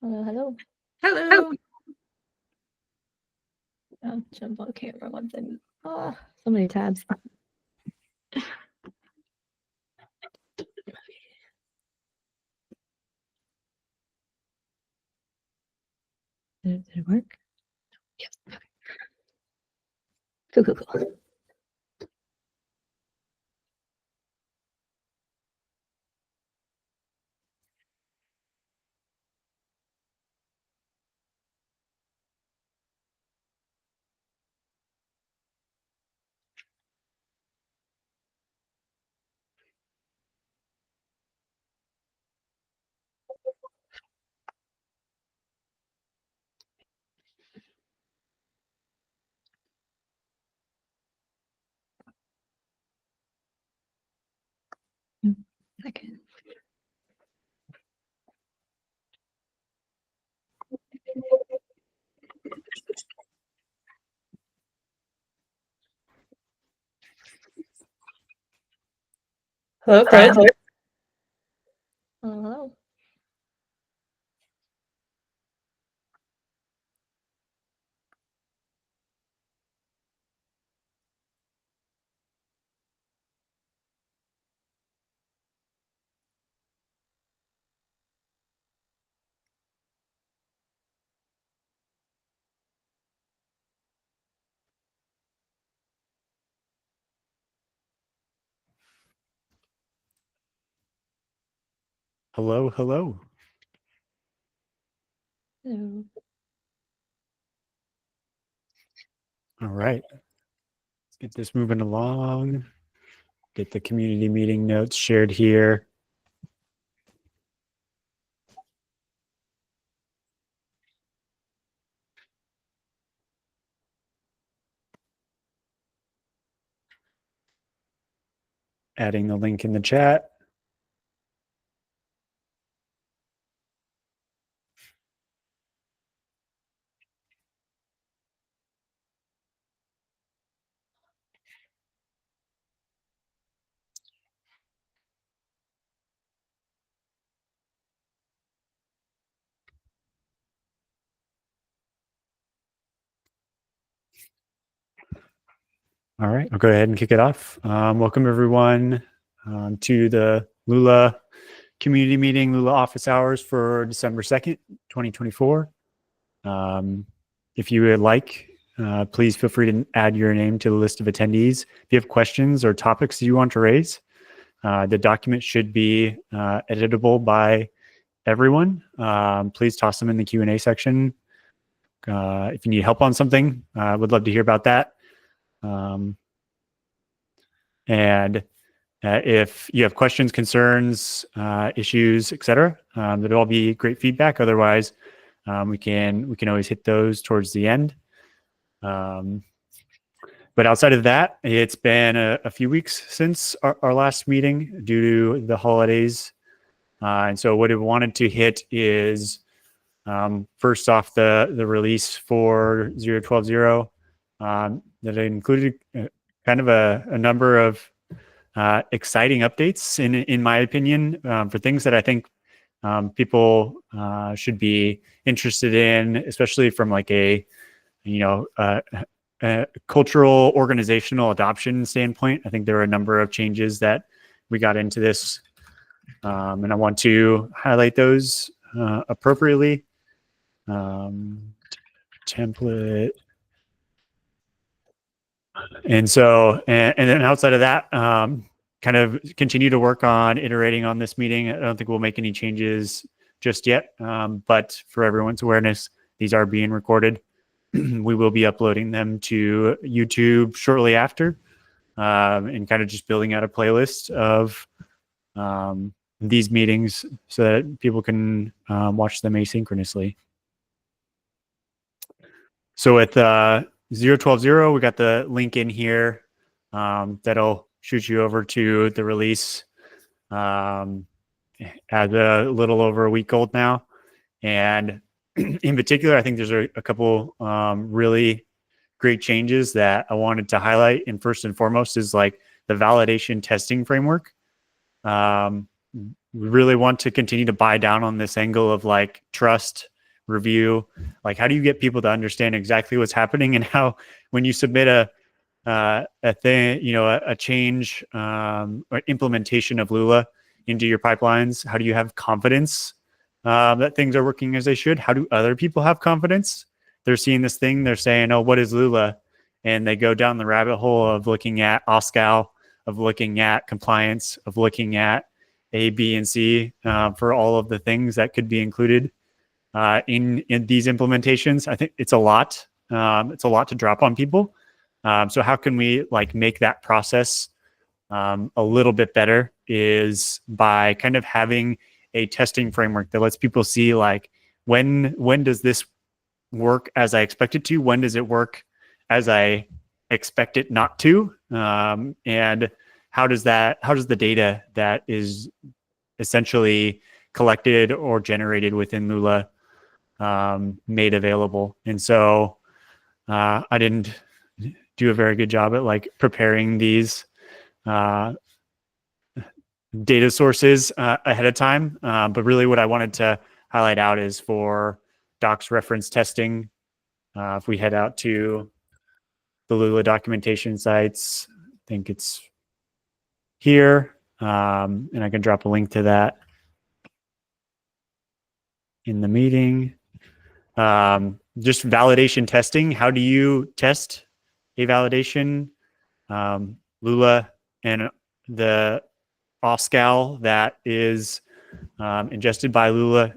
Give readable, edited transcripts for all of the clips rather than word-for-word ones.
Hello. Hello. I'll jump on camera one second. Oh, so many tabs. Did it work? Yes. Okay. Cool. Second. Hello, Fred. Hello. Hello. Hello. All right. Let's get this moving along. Get the community meeting notes shared here. Adding the link in the chat. All right, I'll go ahead and kick it off. Welcome everyone to the Lula community meeting, Lula office hours for December 2nd, 2024. If you would like, please feel free to add your name to the list of attendees. If you have questions or topics you want to raise, the document should be editable by everyone. Please toss them in the Q&A section. If you need help on something, I would love to hear about that. And if you have questions, concerns, issues, etc., that'll all be great feedback. Otherwise, we can always hit those towards the end. But outside of that, it's been a few weeks since our last meeting due to the holidays. And so what I wanted to hit is first off the release for 0.12.0 that included kind of a number of exciting updates in my opinion for things that I think people should be interested in, especially from like a cultural organizational adoption standpoint. I think there are a number of changes that we got into this, and I want to highlight those appropriately. Template. And so, and then outside of that, kind of continue to work on iterating on this meeting. I don't think we'll make any changes just yet, but for everyone's awareness, these are being recorded. We will be uploading them to YouTube shortly after, and kind of just building out a playlist of these meetings so that people can watch them asynchronously. So with 0.12.0, we got the link in here that'll shoot you over to the release as a little over a week old now. And in particular, I think there's a couple really great changes that I wanted to highlight. And first and foremost is like the validation testing framework. we really want to continue to buy down on this angle of like trust, review. Like, how do you get people to understand exactly what's happening, and how when you submit a thing, a change or implementation of Lula into your pipelines, how do you have confidence that things are working as they should? How do other people have confidence? They're seeing this thing, they're saying, oh, what is Lula? And they go down the rabbit hole of looking at OSCAL, of looking at compliance, of looking at A, B, and C for all of the things that could be included in these implementations. I think it's a lot. It's a lot to drop on people. So how can we like make that process a little bit better is by kind of having a testing framework that lets people see like when does this work as I expect it to? When does it work as I expect it not to? And how does the data that is essentially collected or generated within Lula made available? And so I didn't do a very good job at like preparing these data sources ahead of time. But really what I wanted to highlight out is for docs reference testing. If we head out to the Lula documentation sites, I think it's here. And I can drop a link to that in the meeting. Just validation testing. How do you test a validation? Lula and the OSCAL that is ingested by Lula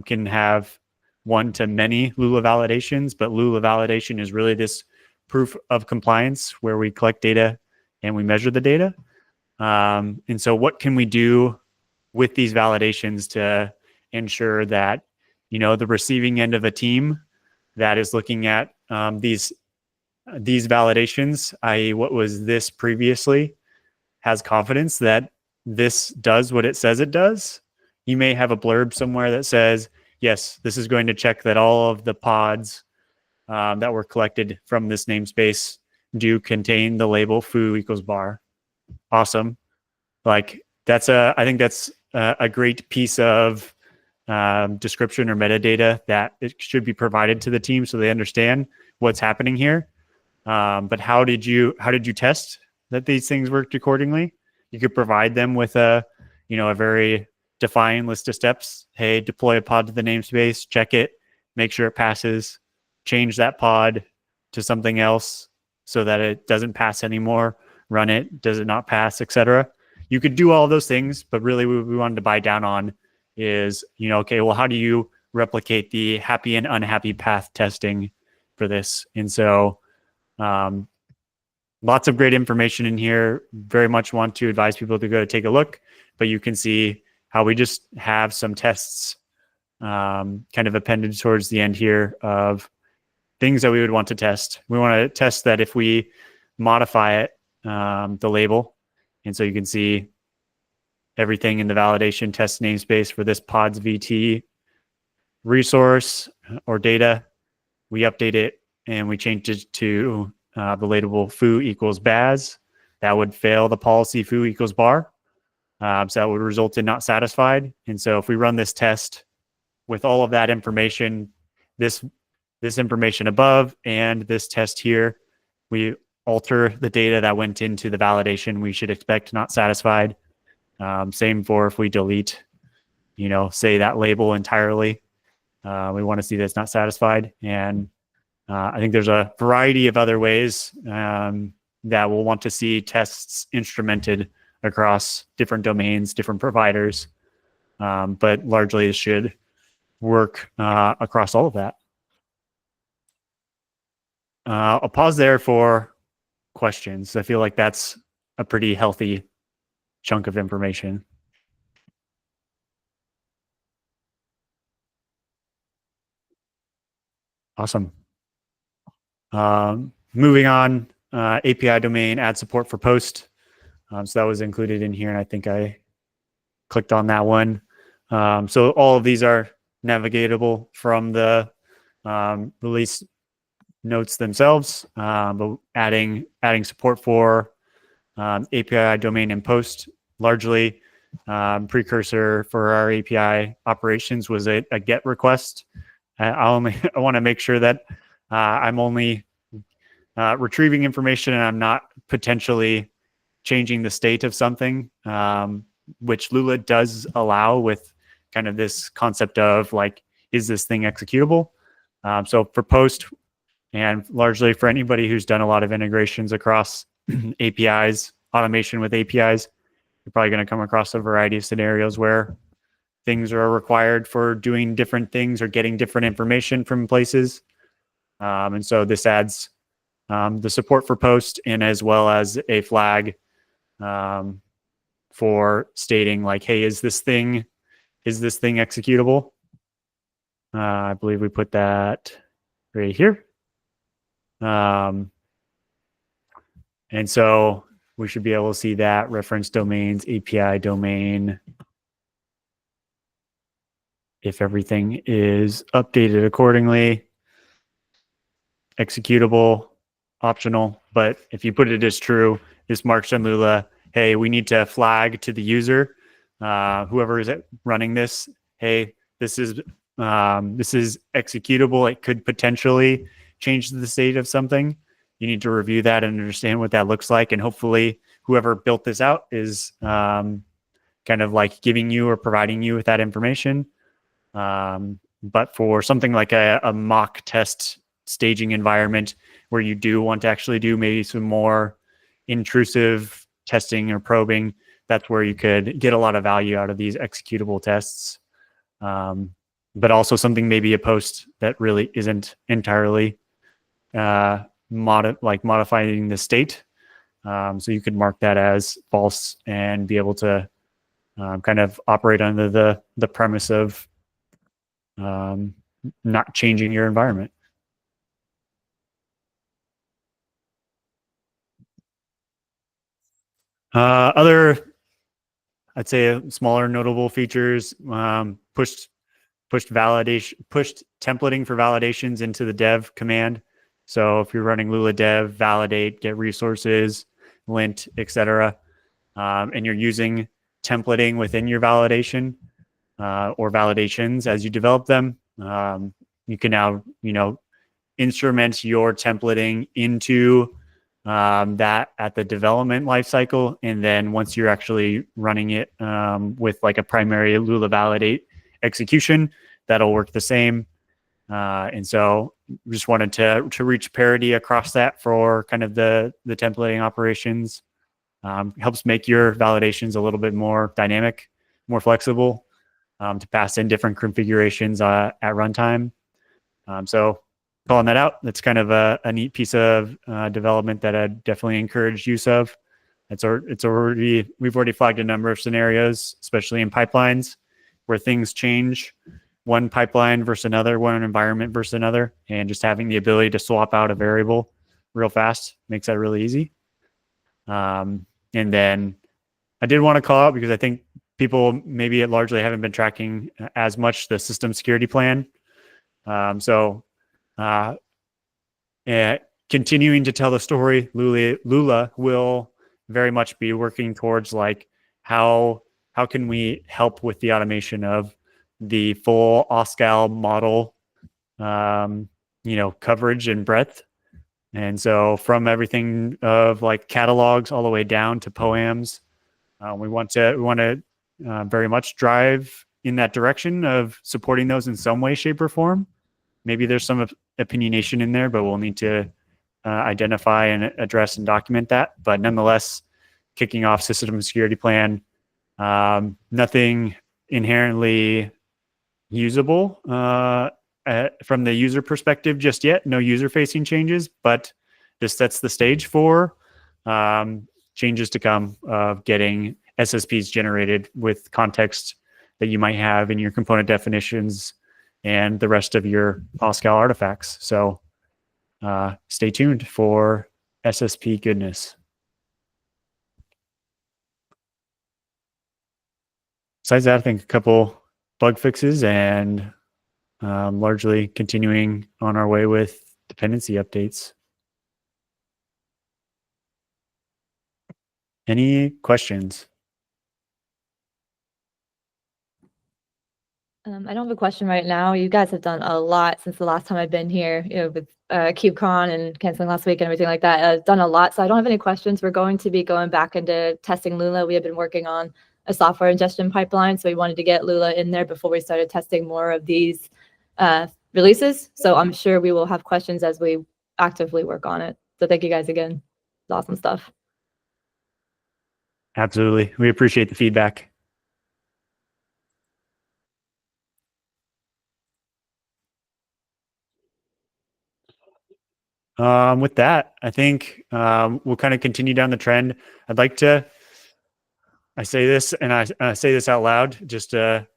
can have one to many Lula validations, but Lula validation is really this proof of compliance where we collect data and we measure the data. And so what can we do with these validations to ensure that, the receiving end of a team that is looking at these validations, i.e. what was this previously, has confidence that this does what it says it does? You may have a blurb somewhere that says, yes, this is going to check that all of the pods that were collected from this namespace do contain the label foo equals bar. Awesome. Like I think that's a great piece of description or metadata that it should be provided to the team so they understand what's happening here. But how did you test that these things worked accordingly? You could provide them with a very defined list of steps. Hey, deploy a pod to the namespace, check it, make sure it passes, change that pod to something else so that it doesn't pass anymore, run it, does it not pass, etc. You could do all those things, but really what we wanted to buy down on is, okay, well, how do you replicate the happy and unhappy path testing for this? And so lots of great information in here. Very much want to advise people to go take a look, but you can see how we just have some tests kind of appended towards the end here of things that we would want to test. We want to test that if we modify it, the label. And so you can see everything in the validation test namespace for this pods VT resource or data. We update it and we change it to the label foo equals baz. That would fail the policy foo equals bar. So that would result in not satisfied. And so if we run this test with all of that information, this information above and this test here, we alter the data that went into the validation. We should expect not satisfied. Same for if we delete, say that label entirely. We want to see that's not satisfied. And I think there's a variety of other ways that we'll want to see tests instrumented across different domains, different providers. But largely it should work across all of that. I'll pause there for questions. I feel like that's a pretty healthy chunk of information. Awesome. Moving on, API domain, add support for post. So that was included in here, and I think I clicked on that one. So all of these are navigatable from the release notes themselves, but adding support for API domain and post. Largely, precursor for our API operations was a GET request. I want to make sure that I'm only retrieving information and I'm not potentially changing the state of something, which Lula does allow with kind of this concept of like, is this thing executable? So for post, and largely for anybody who's done a lot of integrations across APIs, automation with APIs, you're probably going to come across a variety of scenarios where things are required for doing different things or getting different information from places. And so this adds the support for post and as well as a flag for stating like, hey, is this thing executable? I believe we put that right here. And so we should be able to see that reference domains, API domain. If everything is updated accordingly, executable, optional. But if you put it as true, this marks on Lula, hey, we need to flag to the user, whoever is running this, hey, this is executable. It could potentially change the state of something. You need to review that and understand what that looks like. And hopefully whoever built this out is kind of like giving you or providing you with that information. But for something like a mock test staging environment where you do want to actually do maybe some more intrusive testing or probing, that's where you could get a lot of value out of these executable tests. But also something maybe a post that really isn't entirely modifying the state. So you could mark that as false and be able to kind of operate under the premise of not changing your environment. Other, I'd say, smaller notable features, pushed templating for validations into the dev command. So if you're running Lula-dev, validate, get resources, lint, etc., and you're using templating within your validation or validations as you develop them, you can now, instrument your templating into that at the development lifecycle. And then once you're actually running it with like a primary Lula validate execution, that'll work the same. And so just wanted to reach parity across that for kind of the templating operations. Helps make your validations a little bit more dynamic, more flexible to pass in different configurations at runtime. So calling that out, that's kind of a neat piece of development that I'd definitely encourage use of. We've already flagged a number of scenarios, especially in pipelines, where things change one pipeline versus another, one environment versus another, and just having the ability to swap out a variable real fast makes that really easy. And then I did want to call out, because I think people maybe largely haven't been tracking as much the system security plan. Continuing to tell the story, Lula will very much be working towards like how can we help with the automation of the full OSCAL model, coverage and breadth. And so from everything of like catalogs all the way down to POAMs, we want to very much drive in that direction of supporting those in some way, shape, or form. Maybe there's some opinionation in there, but we'll need to identify and address and document that. But nonetheless, kicking off system security plan, nothing inherently usable from the user perspective just yet. No user-facing changes, but this sets the stage for changes to come of getting SSPs generated with context that you might have in your component definitions and the rest of your OSCAL artifacts. So stay tuned for SSP goodness. Besides that, I think a couple bug fixes and largely continuing on our way with dependency updates. Any questions? I don't have a question right now. You guys have done a lot since the last time I've been here, with KubeCon and canceling last week and everything like that. I've done a lot, so I don't have any questions. We're going to be going back into testing Lula. We have been working on a software ingestion pipeline, so we wanted to get Lula in there before we started testing more of these releases. So I'm sure we will have questions as we actively work on it. So thank you guys again. It's awesome stuff. Absolutely. We appreciate the feedback. With that, I think we'll kind of continue down the trend. I'd like to, I say this and I say this out loud just to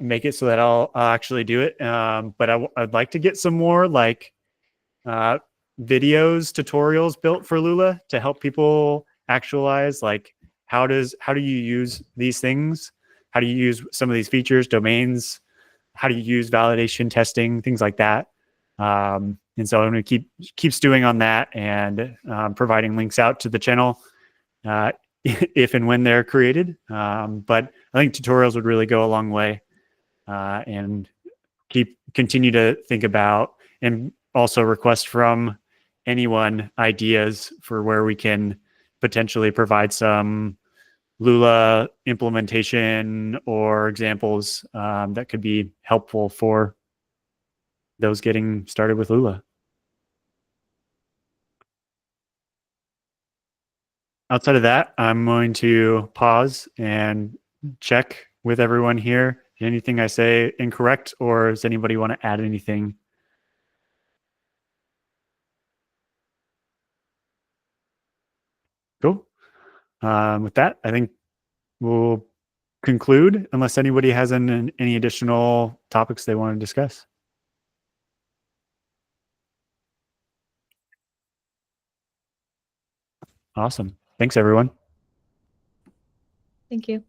make it so that I'll actually do it. But I'd like to get some more like videos, tutorials built for Lula to help people actualize like how do you use these things? How do you use some of these features, domains? How do you use validation testing, things like that? And so I'm going to keep stewing on that and providing links out to the channel if and when they're created. But I think tutorials would really go a long way, and continue to think about and also request from anyone ideas for where we can potentially provide some Lula implementation or examples that could be helpful for those getting started with Lula. Outside of that, I'm going to pause and check with everyone here. Anything I say incorrect, or does anybody want to add anything? Cool. With that, I think we'll conclude unless anybody has any additional topics they want to discuss. Awesome. Thanks, everyone. Thank you.